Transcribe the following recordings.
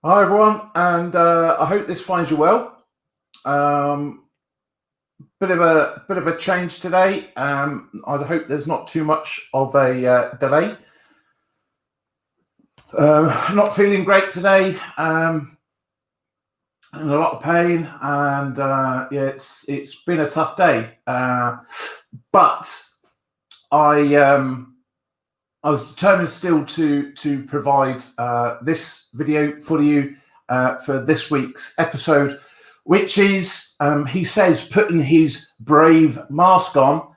Hi everyone, and I hope this finds you well. Bit of a change today. I hope there's not too much of a delay. Not feeling great today. In a lot of pain, and yeah, it's been a tough day. But I was determined still to provide this video for you for this week's episode, which is, he says, putting his brave mask on,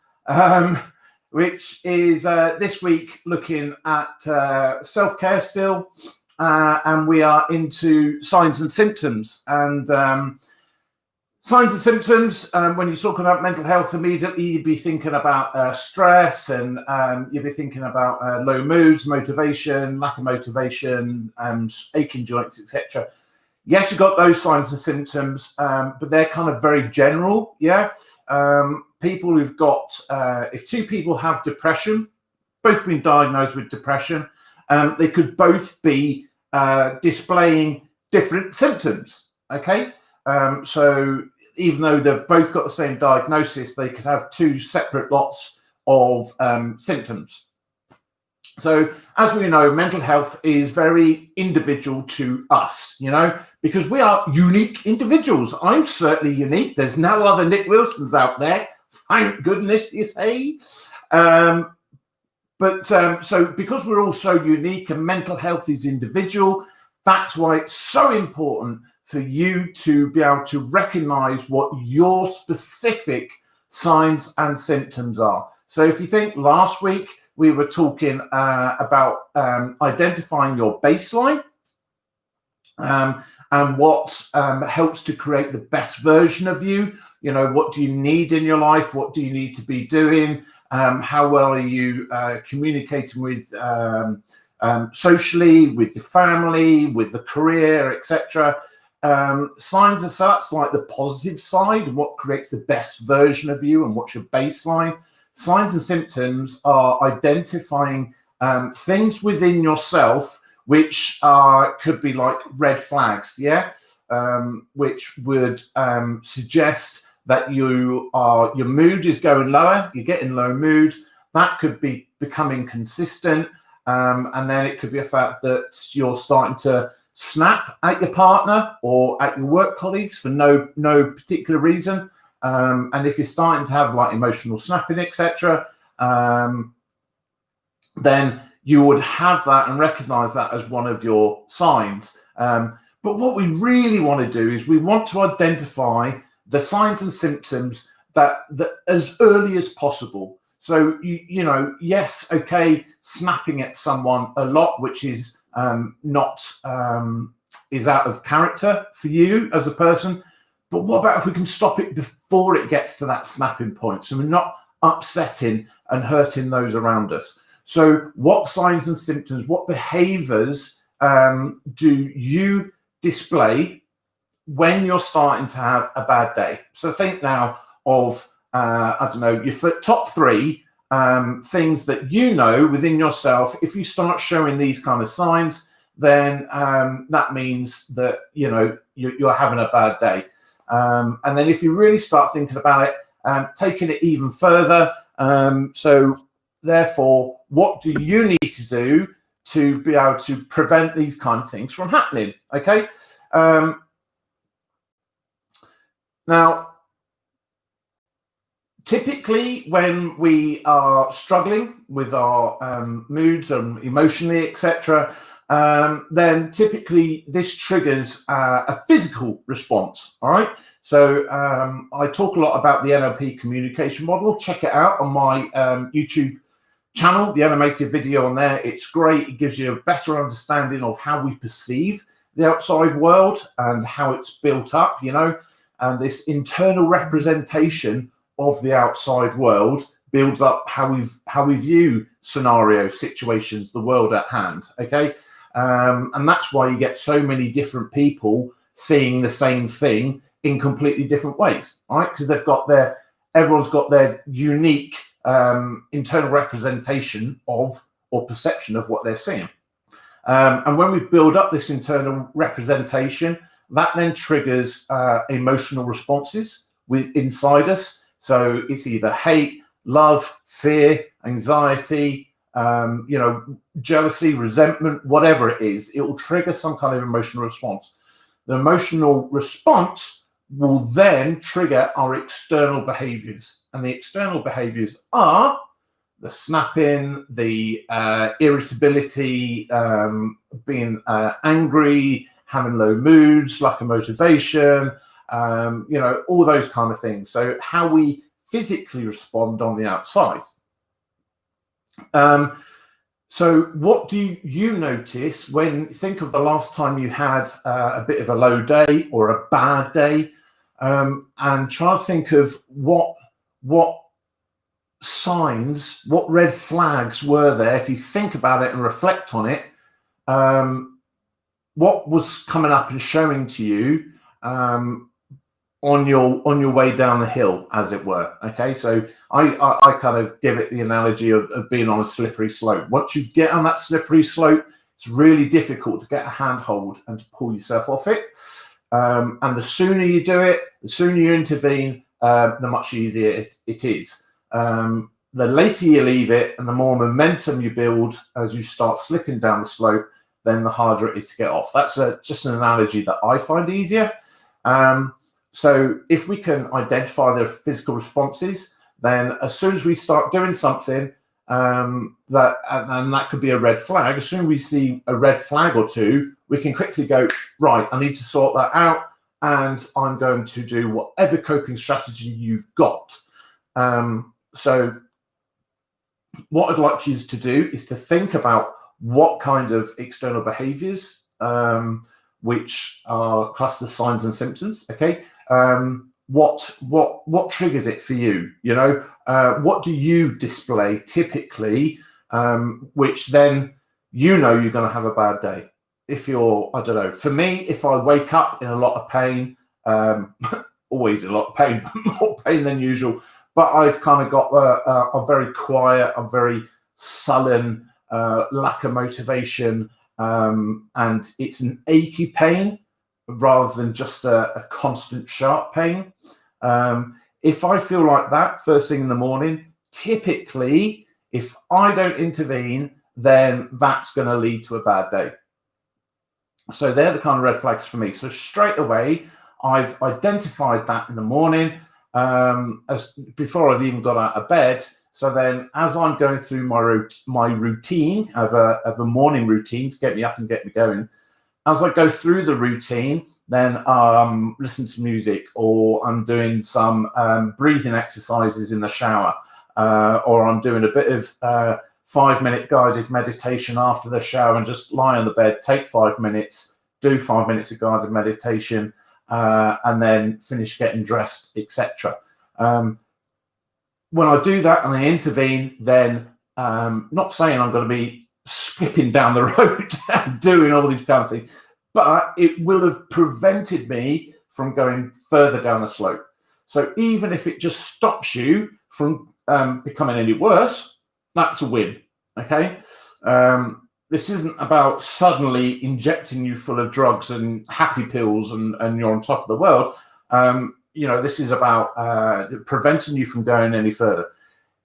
which is this week looking at self-care still, and we are into signs and symptoms. And signs and symptoms, when you're talking about mental health, immediately you'd be thinking about stress, and you'd be thinking about low moods, motivation, lack of motivation, aching joints, etc. Yes, you've got those signs and symptoms, but they're kind of very general. Yeah. People who've got, if two people have depression, both been diagnosed with depression, they could both be displaying different symptoms. Okay. So even though they've both got the same diagnosis, they could have two separate lots of symptoms. So as we know, mental health is very individual to us, because we are unique individuals. I'm certainly unique. There's no other Nick Wilsons out there. Thank goodness, you say. So because we're all so unique and mental health is individual, that's why it's so important for you to be able to recognize what your specific signs and symptoms are. So if you think last week we were talking about identifying your baseline, and what helps to create the best version of you. What do you need in your life? What do you need to be doing? How well are you communicating with socially, with your family, with the career, etc.? Signs and so that's like the positive side, what creates the best version of you and what's your baseline. Signs and symptoms are identifying things within yourself which could be like red flags, which would suggest that your mood is going lower, you're getting low mood. That could be becoming consistent, and then it could be a fact that you're starting to snap at your partner or at your work colleagues for no particular reason, and if you're starting to have like emotional snapping, etc., then you would have that and recognize that as one of your signs. But what we really want to do is we want to identify the signs and symptoms that as early as possible. So yes, okay, snapping at someone a lot, which is not is out of character for you as a person. But what about if we can stop it before it gets to that snapping point, so we're not upsetting and hurting those around us? So what signs and symptoms, what behaviors do you display when you're starting to have a bad day? So think now of I don't know, your top three things that within yourself. If you start showing these kind of signs, then that means that you're having a bad day. And then if you really start thinking about it, taking it even further, so therefore, what do you need to do to be able to prevent these kind of things from happening? Okay. Now, typically, when we are struggling with our moods and emotionally, etc., then typically this triggers a physical response. All right. So I talk a lot about the NLP communication model. Check it out on my YouTube channel, the animated video on there. It's great. It gives you a better understanding of how we perceive the outside world and how it's built up, and this internal representation of the outside world builds up how we view scenarios, situations, the world at hand. Okay. And that's why you get so many different people seeing the same thing in completely different ways, right? Because everyone's got their unique internal representation of or perception of what they're seeing. And when we build up this internal representation, that then triggers emotional responses inside us. So it's either hate, love, fear, anxiety, jealousy, resentment, whatever it is. It will trigger some kind of emotional response. The emotional response will then trigger our external behaviors. And the external behaviors are the snapping, the irritability, being angry, having low moods, lack of motivation, all those kind of things. So how we physically respond on the outside. So what do you notice when you think of the last time you had a bit of a low day or a bad day, and try to think of what signs, what red flags were there? If you think about it and reflect on it, what was coming up and showing to you on your way down the hill, as it were? Okay, so I kind of give it the analogy of being on a slippery slope. Once you get on that slippery slope, it's really difficult to get a handhold and to pull yourself off it. And the sooner you do it, the sooner you intervene, the much easier it is. The later you leave it and the more momentum you build as you start slipping down the slope, then the harder it is to get off. That's just an analogy that I find easier. So if we can identify the physical responses, then as soon as we start doing something, that could be a red flag, as soon as we see a red flag or two, we can quickly go, right, I need to sort that out, and I'm going to do whatever coping strategy you've got. So what I'd like you to do is to think about what kind of external behaviors, which are classed as signs and symptoms. Okay. What triggers it for you? What do you display typically, which then you're going to have a bad day? If you're, I don't know, for me, if I wake up in a lot of pain, always a lot of pain, but more pain than usual, but I've kind of got a very quiet, a very sullen, lack of motivation, and it's an achy pain rather than just a constant sharp pain. If I feel like that first thing in the morning, typically, if I don't intervene, then that's going to lead to a bad day. So they're the kind of red flags for me. So straight away, I've identified that in the morning, as before I've even got out of bed. So then as I'm going through my routine of a morning routine to get me up and get me going, as I go through the routine, then listen to music, or I'm doing some breathing exercises in the shower, or I'm doing a bit of 5-minute guided meditation after the shower, and just lie on the bed, take 5 minutes, do 5 minutes of guided meditation, and then finish getting dressed, etc. When I do that and I intervene, then not saying I'm going to be skipping down the road and doing all these kind of things, but it will have prevented me from going further down the slope. So even if it just stops you from becoming any worse, that's a win. Okay. This isn't about suddenly injecting you full of drugs and happy pills and you're on top of the world. This is about preventing you from going any further.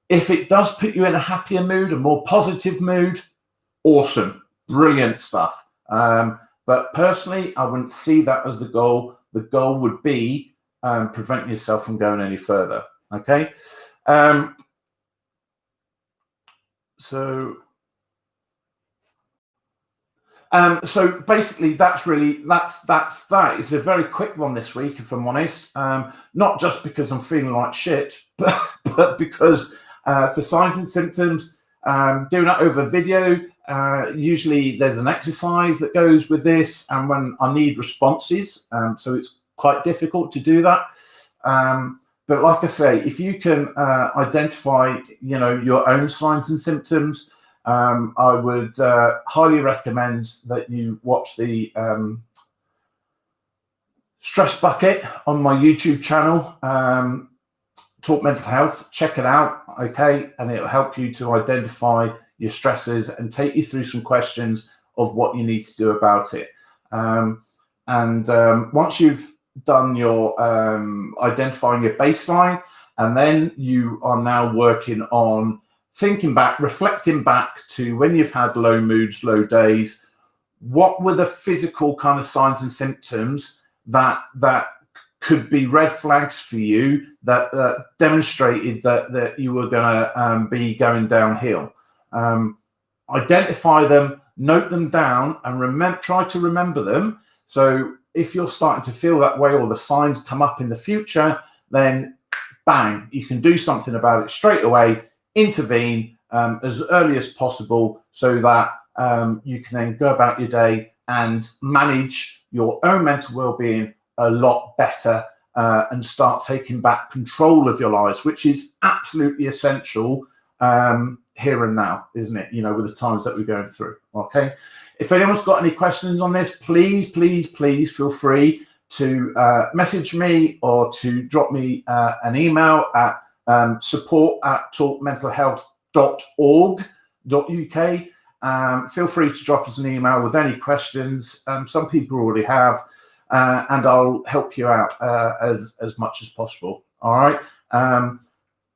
If it does put you in a happier mood, a more positive mood, awesome, brilliant stuff. But personally, I wouldn't see that as the goal. The goal would be preventing yourself from going any further. Okay. So basically, that's that. It's a very quick one this week, if I'm honest. Not just because I'm feeling like shit, but because for signs and symptoms, doing that over video. Usually there's an exercise that goes with this, and when I need responses, so it's quite difficult to do that. But like I say, if you can identify, your own signs and symptoms, I would highly recommend that you watch the Stress Bucket on my YouTube channel, Talk Mental Health. Check it out, okay? And it'll help you to identify your stresses and take you through some questions of what you need to do about it. Once you've done your identifying your baseline, and then you are now working on thinking back, reflecting back to when you've had low moods, low days, what were the physical kind of signs and symptoms that could be red flags for you that demonstrated that you were going to be going downhill. Identify them, note them down, and try to remember them. So if you're starting to feel that way, or the signs come up in the future, then bang, you can do something about it straight away, intervene as early as possible, so that you can then go about your day and manage your own mental well-being a lot better, and start taking back control of your lives, which is absolutely essential here and now, isn't it? You know, with the times that we're going through. Okay. If anyone's got any questions on this, please feel free to message me or to drop me an email at support@talkmentalhealth.org.uk. Feel free to drop us an email with any questions. Some people already have, and I'll help you out as much as possible. All right.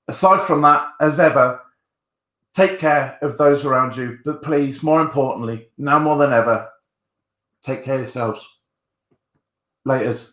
Aside from that, as ever, take care of those around you, but please, more importantly, now more than ever, take care of yourselves. Laters.